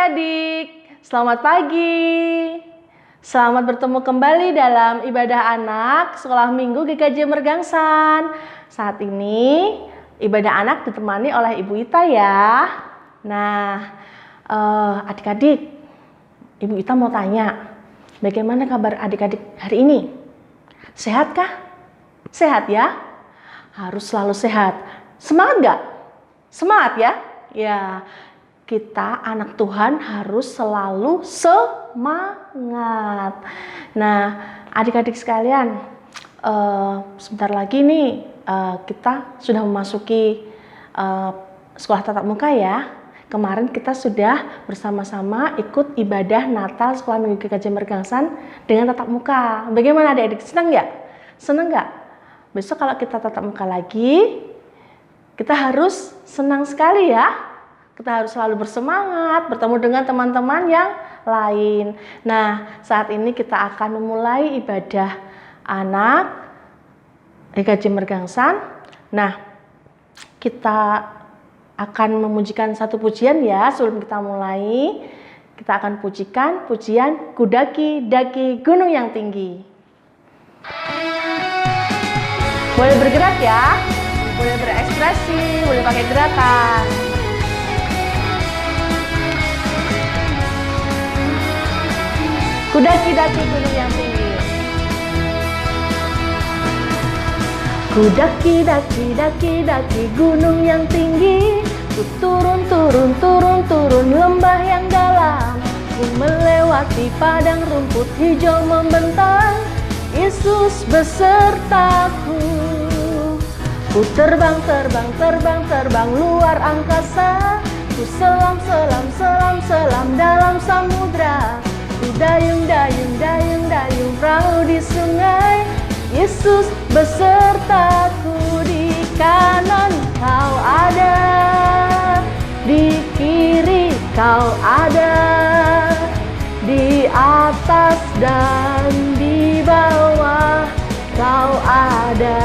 adik-adik, selamat pagi. Selamat bertemu kembali dalam ibadah anak Sekolah Minggu GKJ Mergangsan. Saat ini ibadah anak ditemani oleh Ibu Ita ya. Nah, adik-adik, Ibu Ita mau tanya, bagaimana kabar adik-adik hari ini? Sehatkah? Sehat ya? Harus selalu sehat. Semangat gak? Semangat ya? Ya. Kita anak Tuhan harus selalu semangat. Nah, adik-adik sekalian, sebentar lagi nih kita sudah memasuki sekolah tatap muka ya. Kemarin kita sudah bersama-sama ikut ibadah Natal Sekolah Minggu GKJ Mergangsan dengan tatap muka. Bagaimana adik-adik? Senang nggak? Senang nggak? Besok kalau kita tatap muka lagi, kita harus senang sekali ya. Kita harus selalu bersemangat, bertemu dengan teman-teman yang lain. Nah, saat ini kita akan memulai ibadah anak GKJ Mergangsan. Nah, kita akan memujikan satu pujian ya. Sebelum kita mulai, kita akan pujikan pujian Kudaki-daki Gunung yang Tinggi. Boleh bergerak ya, boleh berekspresi, boleh pakai gerakan. Kudaki-daki gunung yang tinggi. Kudaki-daki gunung yang tinggi. Ku turun lembah yang dalam. Ku melewati padang rumput hijau membentang. Yesus besertaku. Ku terbang luar angkasa. Ku selam dalam samudra. Dayung perahu di sungai. Yesus besertaku. Di kanan kau ada, di kiri kau ada, di atas dan di bawah kau ada,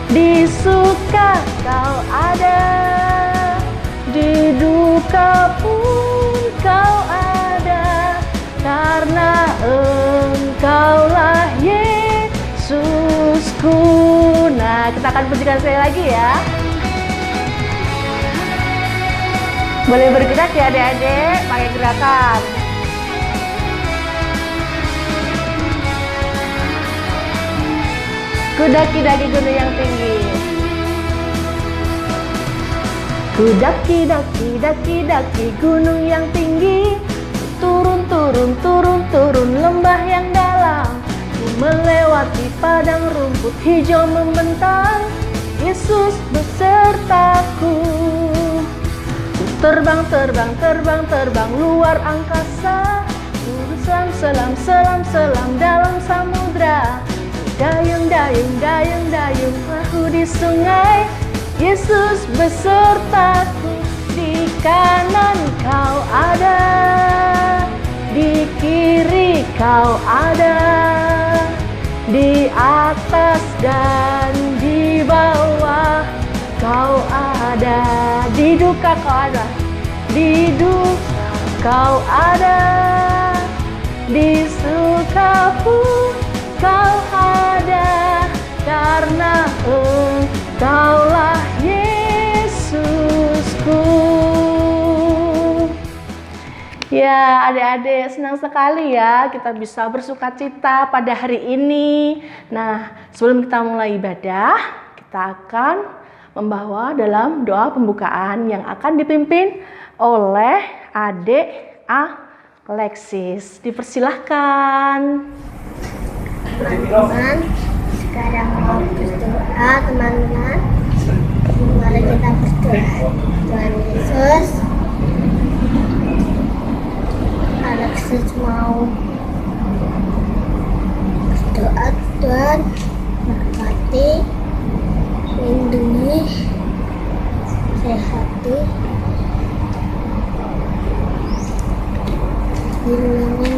di suka kau ada, di duka pun kau ada. Karena Engkaulah Yesusku. Nah, kita akan pujikan sekali lagi ya. Boleh bergerak ya adik-adik, pakai gerakan. Kudaki-daki gunung yang tinggi. Kudaki-daki gunung yang tinggi. Turun lembah yang dalam. Ku melewati padang rumput hijau membentang. Yesus besertaku. Ku terbang luar angkasa. Ku selam dalam samudra. Dayung perahu di sungai. Yesus besertaku. Di kanan kau ada, di kiri kau ada, di atas dan di bawah kau ada, di duka kau ada, di duka kau ada, di suka pun kau ada. Karena Engkaulah Yesusku. Ya, adik-adik, senang sekali ya kita bisa bersukacita pada hari ini. Nah, sebelum kita mulai ibadah, kita akan membawa dalam doa pembukaan yang akan dipimpin oleh adik Alexis. Dipersilahkan. Teman-teman, sekarang mau berdoa teman-teman. Mari kita berdoa. Tuhan Yesus, Alexis mau berdoa. Tuhan berkati, lindungi, sehati, lindungi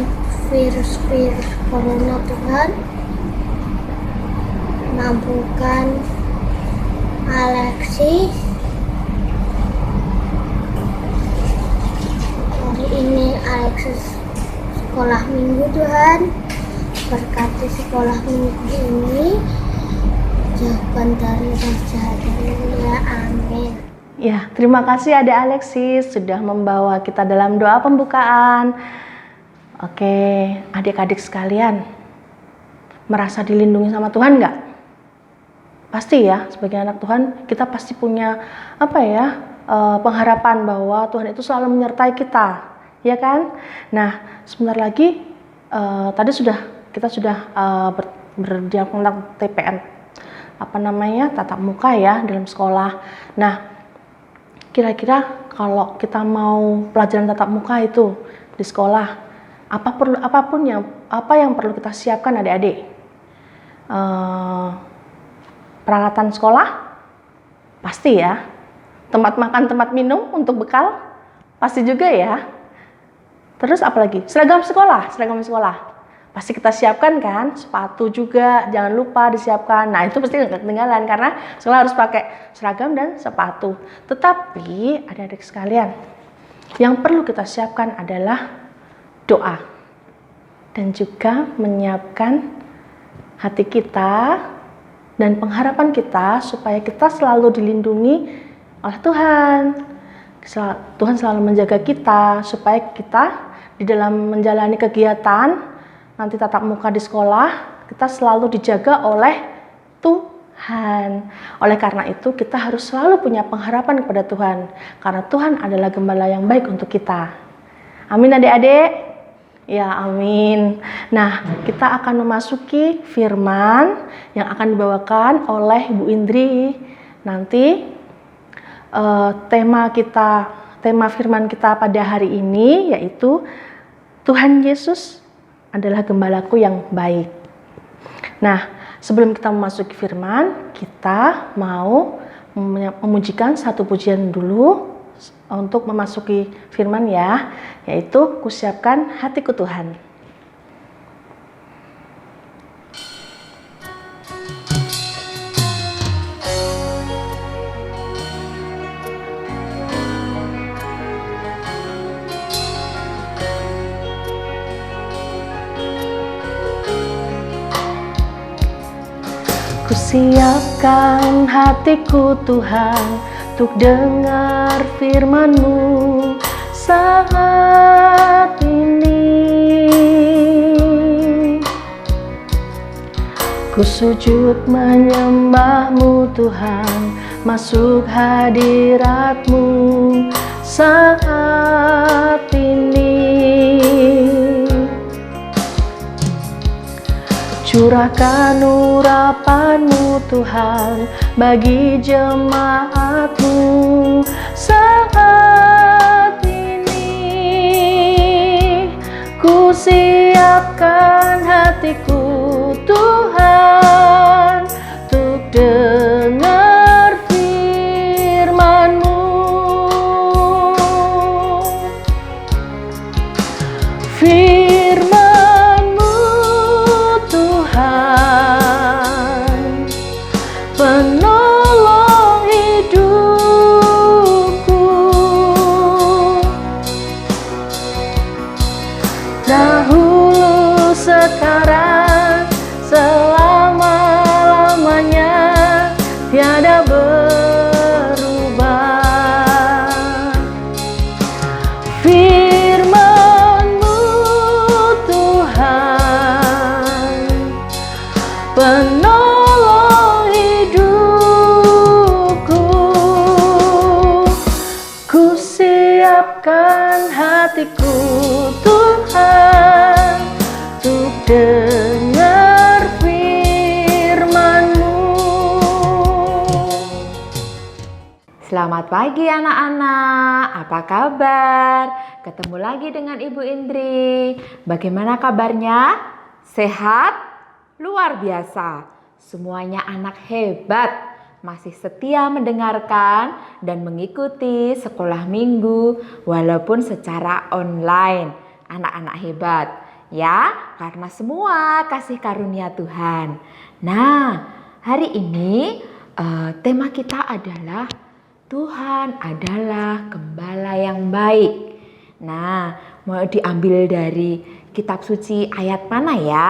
virus-virus corona. Tuhan, mampukan Alexis sekolah minggu Tuhan. Berkati sekolah minggu ini, jauhkan dari roh jahat ya, amin. Ya, terima kasih Adik Alexis sudah membawa kita dalam doa pembukaan. Oke, adik-adik sekalian, merasa dilindungi sama Tuhan nggak? Pasti ya, sebagai anak Tuhan kita pasti punya pengharapan bahwa Tuhan itu selalu menyertai kita, ya kan? Nah, sebentar lagi tadi kita sudah berdialog tentang TPM, tatap muka ya dalam sekolah. Nah, kira-kira kalau kita mau pelajaran tatap muka itu di sekolah, apa yang perlu kita siapkan adik-adik? Peralatan sekolah pasti ya, tempat makan, tempat minum untuk bekal pasti juga ya. Terus apalagi? Seragam sekolah pasti kita siapkan kan, sepatu juga jangan lupa disiapkan. Nah, itu pasti nggak ketinggalan karena sekolah harus pakai seragam dan sepatu. Tetapi adik-adik sekalian, yang perlu kita siapkan adalah doa dan juga menyiapkan hati kita dan pengharapan kita supaya kita selalu dilindungi oleh Tuhan. Tuhan selalu menjaga kita supaya kita di dalam menjalani kegiatan nanti tatap muka di sekolah, kita selalu dijaga oleh Tuhan. Oleh karena itu, kita harus selalu punya pengharapan kepada Tuhan. Karena Tuhan adalah gembala yang baik untuk kita. Amin adik-adik? Ya, amin. Nah, kita akan memasuki firman yang akan dibawakan oleh Ibu Indri. Nanti tema firman kita pada hari ini yaitu Tuhan Yesus adalah gembalaku yang baik. Nah, sebelum kita memasuki firman, kita mau memujikan satu pujian dulu untuk memasuki firman ya, yaitu kusiapkan hatiku Tuhan. Kusiapkan hatiku Tuhan untuk dengar firman-Mu saat ini. Ku sujud menyembah-Mu Tuhan, masuk hadirat-Mu saat ini. Curahkan urapan-Mu Tuhan bagi jemaat-Mu saat ini. Ku siapkan hatiku Tuhan untuk dengar firman-Mu. Penolong hidupku, dahulu, sekarang, selama-lamanya, tiada berubah. Firman-Mu Tuhan, penolong hidupku. Ku siapkan hatiku Tuhan untuk dengar firman-Mu. Selamat pagi anak-anak, apa kabar? Ketemu lagi dengan Ibu Indri. Bagaimana kabarnya? Sehat? Luar biasa. Semuanya anak hebat, masih setia mendengarkan dan mengikuti sekolah minggu walaupun secara online. Anak-anak hebat ya, karena semua kasih karunia Tuhan. Nah, hari ini tema kita adalah Tuhan adalah gembala yang baik. Nah, mau diambil dari kitab suci ayat mana ya?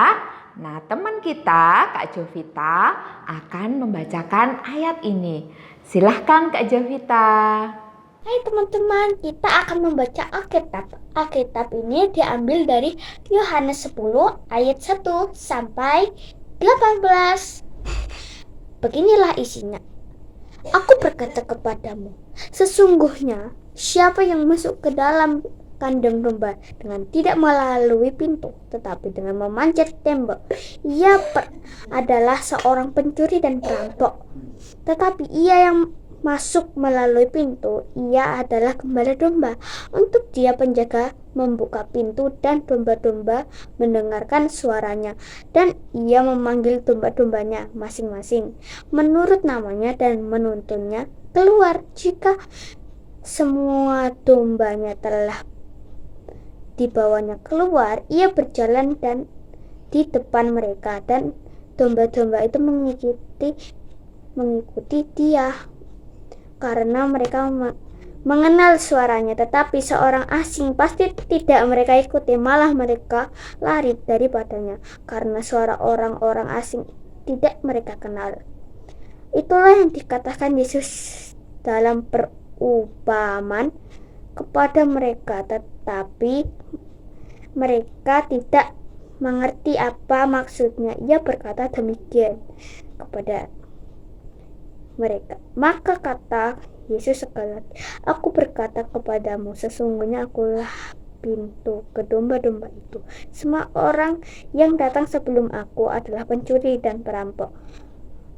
Nah, teman kita, Kak Jovita, akan membacakan ayat ini. Silahkan Kak Jovita. Hai teman-teman, kita akan membaca Alkitab. Alkitab ini diambil dari Yohanes 10 ayat 1 sampai 18. Beginilah isinya. Aku berkata kepadamu, sesungguhnya siapa yang masuk ke dalam kandang domba dengan tidak melalui pintu, tetapi dengan memanjat tembok, ia adalah seorang pencuri dan perampok. Tetapi ia yang masuk melalui pintu, ia adalah gembala domba. Untuk dia penjaga membuka pintu dan domba-domba mendengarkan suaranya, dan ia memanggil domba-dombanya masing-masing menurut namanya dan menuntunnya keluar. Jika semua dombanya telah dibawanya keluar, ia berjalan dan di depan mereka, dan domba-domba itu mengikuti dia karena mereka mengenal suaranya. Tetapi seorang asing pasti tidak mereka ikuti, malah mereka lari daripadanya karena suara orang-orang asing tidak mereka kenal. Itulah yang dikatakan Yesus dalam perumpamaan kepada mereka, tetapi mereka tidak mengerti apa maksudnya. Ia berkata demikian kepada mereka. Maka kata Yesus sekali lagi, aku berkata kepadamu, sesungguhnya akulah pintu ke domba-domba itu. Semua orang yang datang sebelum aku adalah pencuri dan perampok,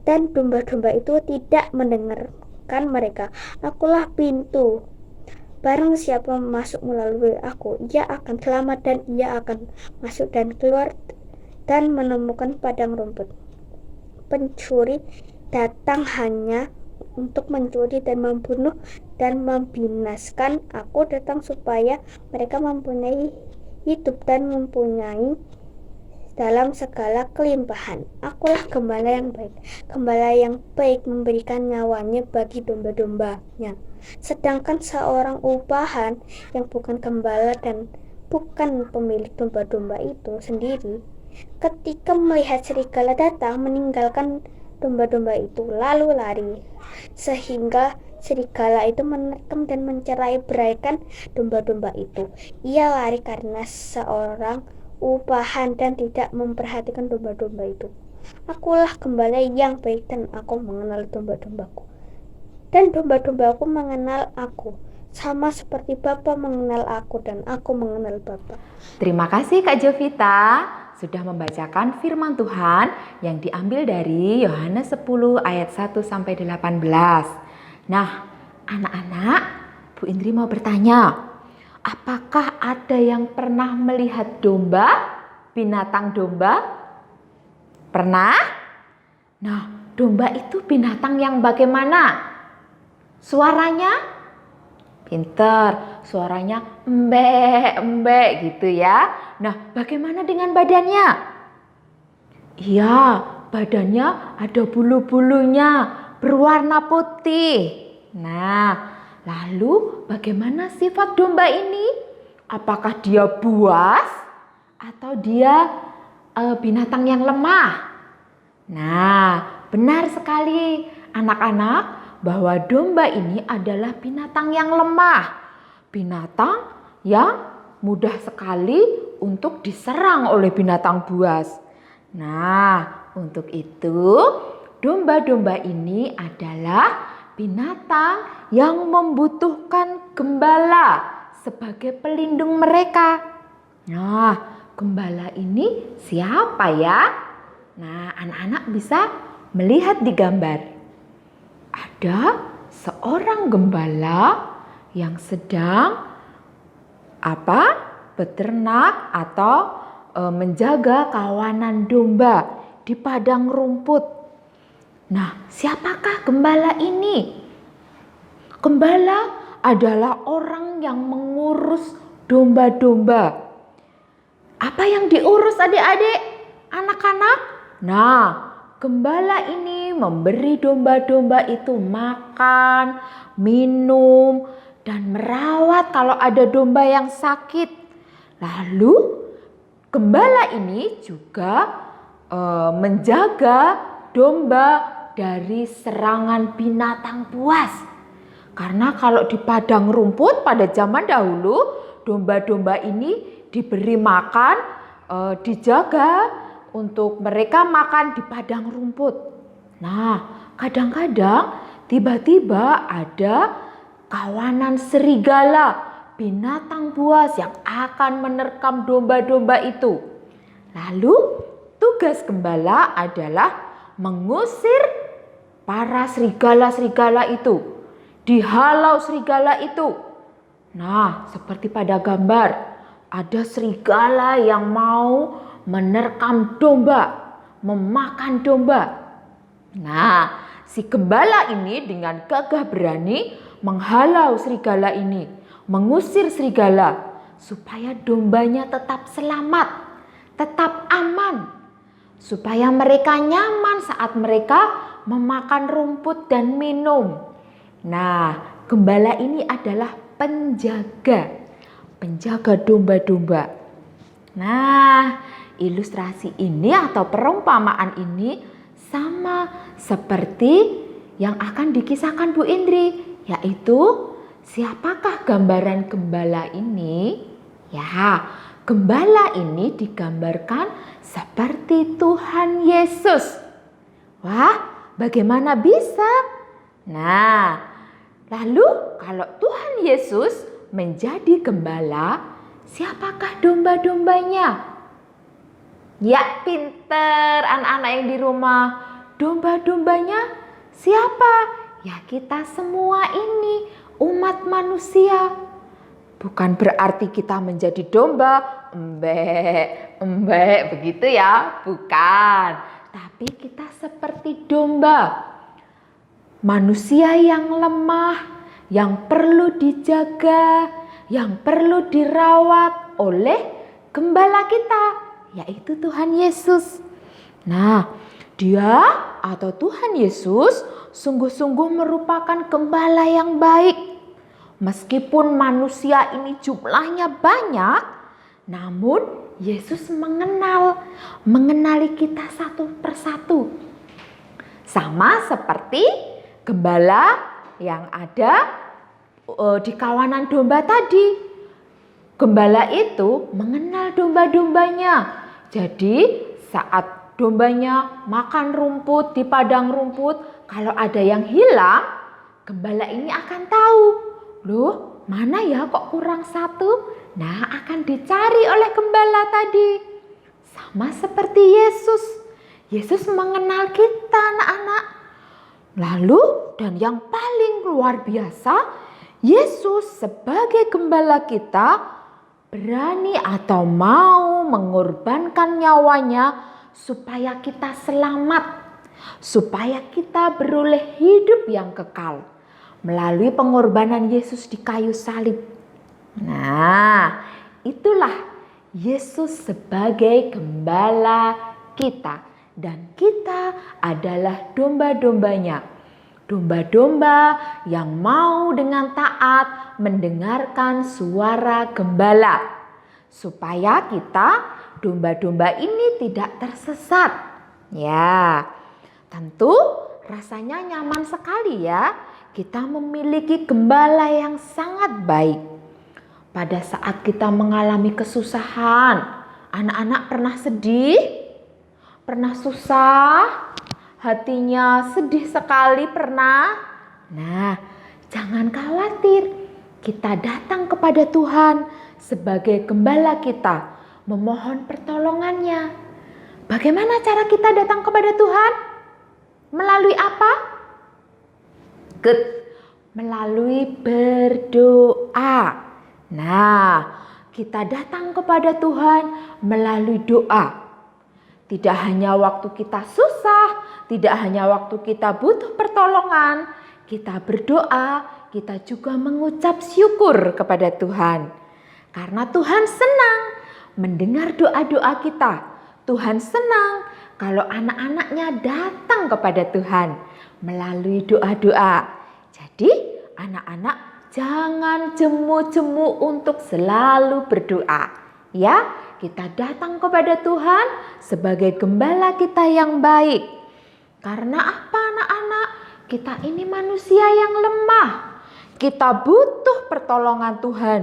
dan domba-domba itu tidak mendengarkan mereka. Akulah pintu. Barang siapa masuk melalui aku, ia akan selamat, dan ia akan masuk dan keluar dan menemukan padang rumput. Pencuri datang hanya untuk mencuri dan membunuh dan membinaskan. Aku datang supaya mereka mempunyai hidup dan mempunyai dalam segala kelimpahan. Akulah gembala yang baik. Gembala yang baik memberikan nyawanya bagi domba-dombanya. Sedangkan seorang upahan yang bukan gembala dan bukan pemilik domba-domba itu sendiri, ketika melihat serigala datang, meninggalkan domba-domba itu lalu lari, sehingga serigala itu menerkam dan mencerai-beraikan domba-domba itu. Ia lari karena seorang upahan dan tidak memperhatikan domba-domba itu. Akulah gembala yang baik, dan aku mengenal domba-dombaku, dan domba-dombaku mengenal aku, sama seperti Bapa mengenal aku dan aku mengenal Bapa. Terima kasih Kak Jovita sudah membacakan firman Tuhan yang diambil dari Yohanes 10 ayat 1 sampai 18. Nah, anak-anak, Bu Indri mau bertanya, apakah ada yang pernah melihat domba, binatang domba? Pernah? Nah, domba itu binatang yang bagaimana? Suaranya? Pinter, suaranya embek-embek gitu ya. Nah, bagaimana dengan badannya? Iya, badannya ada bulu-bulunya, berwarna putih. Nah, lalu bagaimana sifat domba ini? Apakah dia buas atau dia binatang yang lemah? Nah, benar sekali anak-anak, bahwa domba ini adalah binatang yang lemah, binatang yang mudah sekali untuk diserang oleh binatang buas. Nah, untuk itu domba-domba ini adalah binatang yang membutuhkan gembala sebagai pelindung mereka. Nah, gembala ini siapa ya? Nah, anak-anak bisa melihat di gambar. Ada seorang gembala yang sedang beternak atau menjaga kawanan domba di padang rumput. Nah, siapakah gembala ini? Gembala adalah orang yang mengurus domba-domba. Apa yang diurus adik-adik, anak-anak? Nah, gembala ini memberi domba-domba itu makan, minum, dan merawat kalau ada domba yang sakit. Lalu gembala ini juga menjaga domba dari serangan binatang buas. Karena kalau di padang rumput pada zaman dahulu, domba-domba ini diberi makan, dijaga untuk mereka makan di padang rumput. Nah, kadang-kadang tiba-tiba ada kawanan serigala, binatang buas yang akan menerkam domba-domba itu. Lalu tugas gembala adalah mengusir para serigala-serigala itu, dihalau serigala itu. Nah, seperti pada gambar, ada serigala yang mau menerkam domba, memakan domba. Nah, si gembala ini dengan gagah berani menghalau serigala ini, mengusir serigala supaya dombanya tetap selamat, tetap aman, supaya mereka nyaman saat mereka memakan rumput dan minum. Nah, gembala ini adalah penjaga domba-domba. Nah, ilustrasi ini atau perumpamaan ini sama seperti yang akan dikisahkan Bu Indri, yaitu siapakah gambaran gembala ini? Ya, gembala ini digambarkan seperti Tuhan Yesus. Wah, bagaimana bisa? Nah, lalu kalau Tuhan Yesus menjadi gembala, siapakah domba-dombanya? Ya, pinter anak-anak yang di rumah. Domba-dombanya siapa? Ya, kita semua ini, umat manusia. Bukan berarti kita menjadi domba, embek begitu ya, bukan. Tapi kita seperti domba, manusia yang lemah, yang perlu dijaga, yang perlu dirawat oleh gembala kita, yaitu Tuhan Yesus. Nah, Dia atau Tuhan Yesus sungguh-sungguh merupakan gembala yang baik. Meskipun manusia ini jumlahnya banyak, namun Yesus mengenali kita satu persatu. Sama seperti gembala yang ada di kawanan domba tadi. Gembala itu mengenal domba-dombanya. Jadi saat dombanya makan rumput di padang rumput, kalau ada yang hilang, gembala ini akan tahu. Loh, mana ya kok kurang satu? Nah, akan dicari oleh gembala tadi. Sama seperti Yesus. Yesus mengenal kita, anak-anak. Lalu, dan yang paling luar biasa, Yesus sebagai gembala kita berani atau mau mengorbankan nyawanya supaya kita selamat, supaya kita beroleh hidup yang kekal melalui pengorbanan Yesus di kayu salib. Nah, itulah Yesus sebagai gembala kita, dan kita adalah domba-dombanya. Domba-domba yang mau dengan taat mendengarkan suara gembala, supaya kita domba-domba ini tidak tersesat. Ya, tentu rasanya nyaman sekali ya kita memiliki gembala yang sangat baik. Pada saat kita mengalami kesusahan, anak-anak pernah sedih? Pernah susah? Hatinya sedih sekali pernah? Nah, jangan khawatir. Kita datang kepada Tuhan sebagai gembala kita, memohon pertolongannya. Bagaimana cara kita datang kepada Tuhan? Melalui apa? Melalui berdoa. Nah, kita datang kepada Tuhan melalui doa. Tidak hanya waktu kita susah, tidak hanya waktu kita butuh pertolongan, kita berdoa, kita juga mengucap syukur kepada Tuhan. Karena Tuhan senang mendengar doa-doa kita. Tuhan senang kalau anak-anaknya datang kepada Tuhan melalui doa-doa. Jadi anak-anak jangan jemu-jemu untuk selalu berdoa. Ya, kita datang kepada Tuhan sebagai gembala kita yang baik. Karena apa anak-anak? Kita ini manusia yang lemah. Kita butuh pertolongan Tuhan.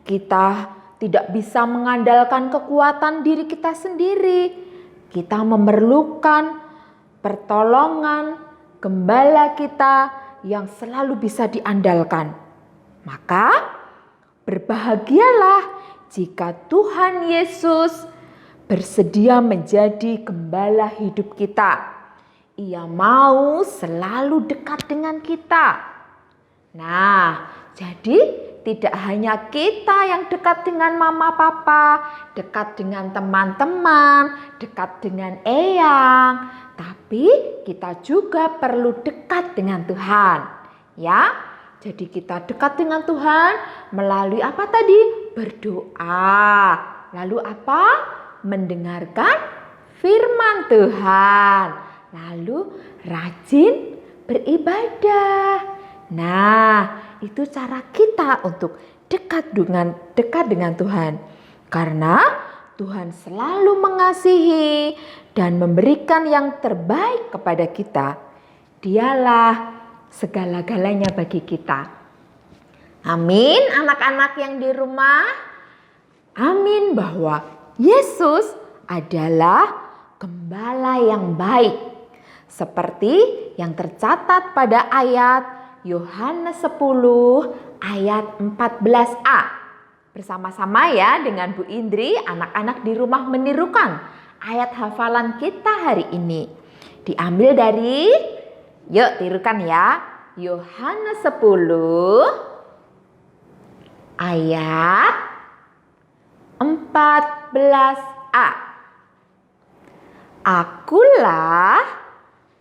Kita tidak bisa mengandalkan kekuatan diri kita sendiri. Kita memerlukan pertolongan gembala kita yang selalu bisa diandalkan. Maka berbahagialah jika Tuhan Yesus bersedia menjadi gembala hidup kita. Ia mau selalu dekat dengan kita. Nah, jadi tidak hanya kita yang dekat dengan mama papa, dekat dengan teman-teman, dekat dengan eyang, tapi kita juga perlu dekat dengan Tuhan. Ya, jadi kita dekat dengan Tuhan melalui apa tadi? Berdoa. Lalu apa? Mendengarkan firman Tuhan. Lalu rajin beribadah. Nah, itu cara kita untuk dekat dengan Tuhan. Karena Tuhan selalu mengasihi dan memberikan yang terbaik kepada kita. Dialah segala-galanya bagi kita. Amin, anak-anak yang di rumah. Amin bahwa Yesus adalah gembala yang baik. Seperti yang tercatat pada ayat Yohanes 10 ayat 14a. Bersama-sama ya dengan Bu Indri, anak-anak di rumah menirukan ayat hafalan kita hari ini. Diambil dari, yuk tirukan ya, Yohanes 10 ayat 14a. Akulah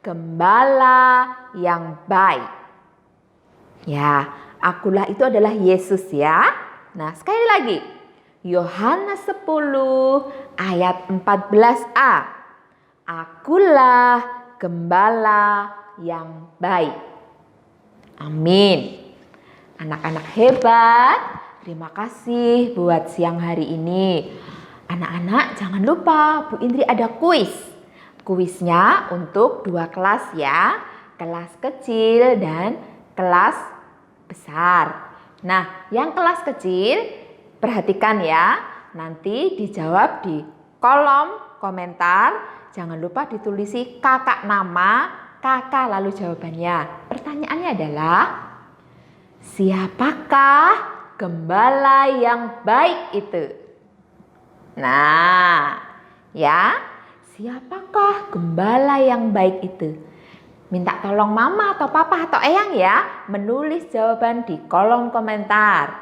gembala yang baik. Ya, akulah itu adalah Yesus ya. Nah, sekali lagi. Yohanes 10 ayat 14a. Akulah gembala yang baik. Amin. Anak-anak hebat, terima kasih buat siang hari ini. Anak-anak jangan lupa Bu Indri ada kuis. Kuisnya untuk 2 kelas ya, kelas kecil dan kelas besar. Nah, yang kelas kecil perhatikan ya, nanti dijawab di kolom komentar. Jangan lupa ditulisi kakak nama, kakak lalu jawabannya. Pertanyaannya adalah, siapakah gembala yang baik itu? Nah, ya, siapakah gembala yang baik itu? Minta tolong mama atau papa atau eyang ya menulis jawaban di kolom komentar.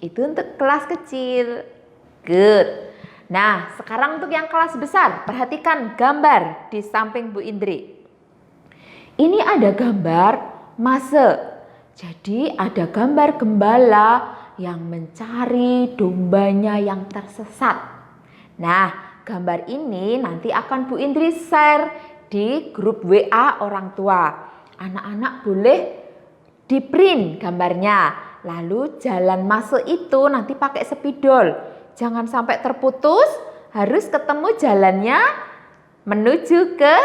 Itu untuk kelas kecil. Good. Nah, sekarang untuk yang kelas besar, perhatikan gambar di samping Bu Indri. Ini ada gambar mase. Jadi ada gambar gembala yang mencari dombanya yang tersesat. Nah, gambar ini nanti akan Bu Indri share di grup WA orang tua. Anak-anak boleh di print gambarnya. Lalu jalan masuk itu nanti pakai spidol. Jangan sampai terputus, harus ketemu jalannya menuju ke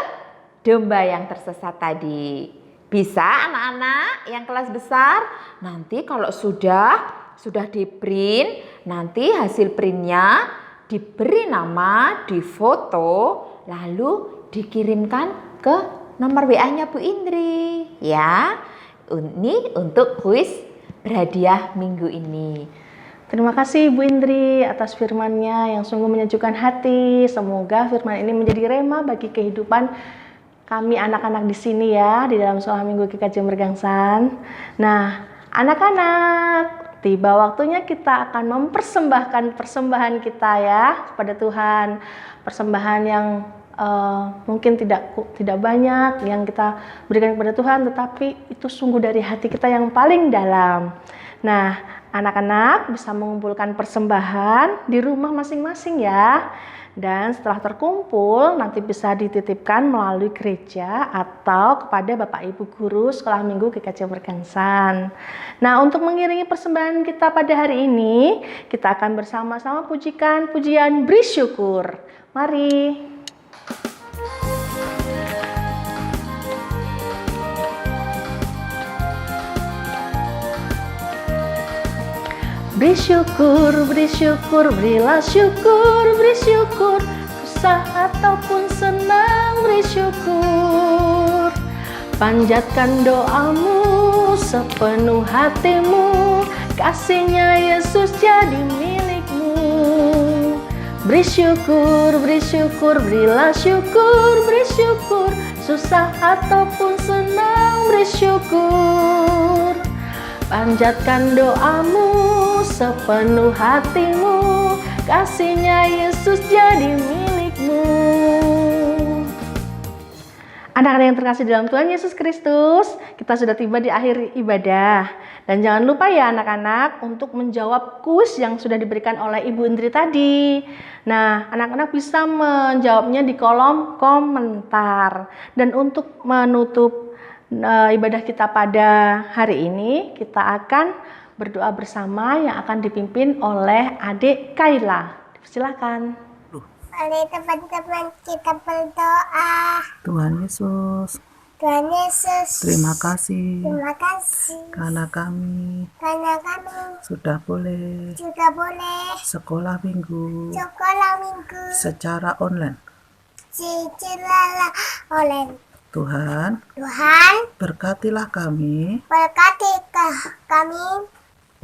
domba yang tersesat tadi. Bisa anak-anak yang kelas besar? Nanti kalau sudah di print, nanti hasil printnya diberi nama, difoto, lalu dikirimkan ke nomor WA-nya Bu Indri. Ya, ini untuk kuis berhadiah minggu ini. Terima kasih Bu Indri atas firman-Nya yang sungguh menyejukkan hati. Semoga firman ini menjadi rema bagi kehidupan kami anak-anak di sini ya, di dalam sekolah minggu GKJ Mergangsan. Nah, anak-anak, tiba waktunya kita akan mempersembahkan persembahan kita ya kepada Tuhan. Persembahan yang mungkin tidak banyak yang kita berikan kepada Tuhan, tetapi itu sungguh dari hati kita yang paling dalam. Nah, anak-anak bisa mengumpulkan persembahan di rumah masing-masing ya. Dan setelah terkumpul nanti bisa dititipkan melalui gereja atau kepada Bapak Ibu Guru Sekolah Minggu GKJ Mergangsan. Nah, untuk mengiringi persembahan kita pada hari ini, kita akan bersama-sama pujikan pujian beri syukur. Mari. Beri syukur, berilah syukur, beri syukur. Susah ataupun senang, beri syukur. Panjatkan doamu sepenuh hatimu, kasihnya Yesus jadi milikmu. Beri syukur, berilah syukur, beri syukur. Susah ataupun senang, beri syukur. Panjatkan doamu sepenuh hatimu, kasihnya Yesus jadi milikmu. Anak-anak yang terkasih dalam Tuhan Yesus Kristus, kita sudah tiba di akhir ibadah. Dan jangan lupa ya anak-anak untuk menjawab kuis yang sudah diberikan oleh Ibu Indri tadi. Nah, anak-anak bisa menjawabnya di kolom komentar. Dan untuk menutup ibadah kita pada hari ini, kita akan berdoa bersama yang akan dipimpin oleh Adik Kayla. Silakan. Mari teman-teman kita berdoa. Tuhan Yesus, terima kasih karena kami sudah boleh sekolah minggu secara online. Tuhan, berkatilah kami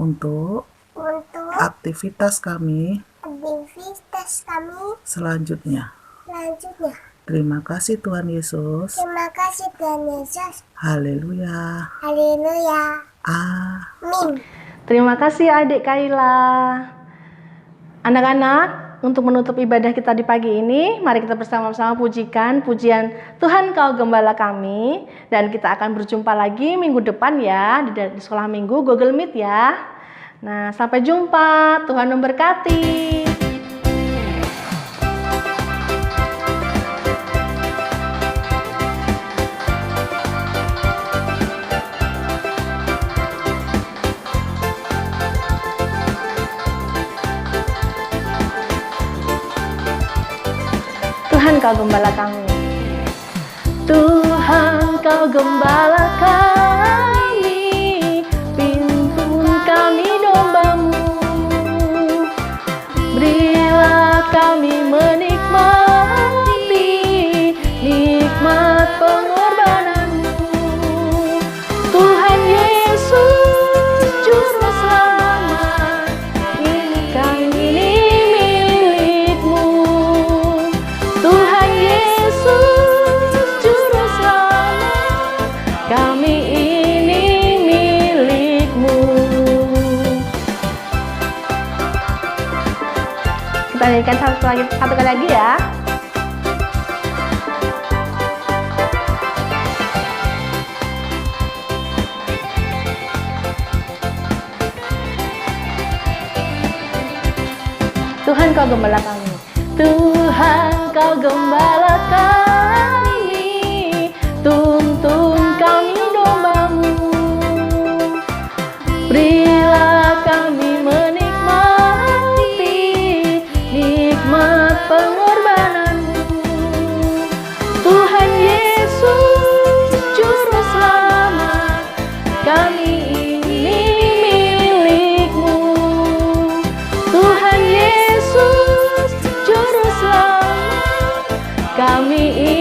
untuk aktivitas kami selanjutnya. Terima kasih Tuhan Yesus. Haleluya. Amin. Terima kasih Adik Kayla. Anak-anak, untuk menutup ibadah kita di pagi ini, mari kita bersama-sama pujikan pujian Tuhan Kau Gembala Kami. Dan kita akan berjumpa lagi minggu depan ya, di sekolah minggu Google Meet ya. Nah, sampai jumpa. Tuhan memberkati. Tuhan Kau Gembala Kami. Tuhan Kau Gembala kami, pimpin kami domba-Mu. Berilah kami menikmati nikmat pengorbanan-Mu. Tuhan Yesus Juru Selamat, ini kami milik-Mu. Tuhan Yesus Juru Selamat, kami ini milik-Mu. Kita nyanyikan satu kali lagi ya. Tuhan Kau Gembala Kami. Tuhan Kau Gembala kami, tuntun kami domba-Mu. Berilah kami menikmati nikmat pengorbanan-Mu. Tuhan Yesus Juru Selamat, kami ini milik-Mu. Tuhan Yesus Juru Selamat, kami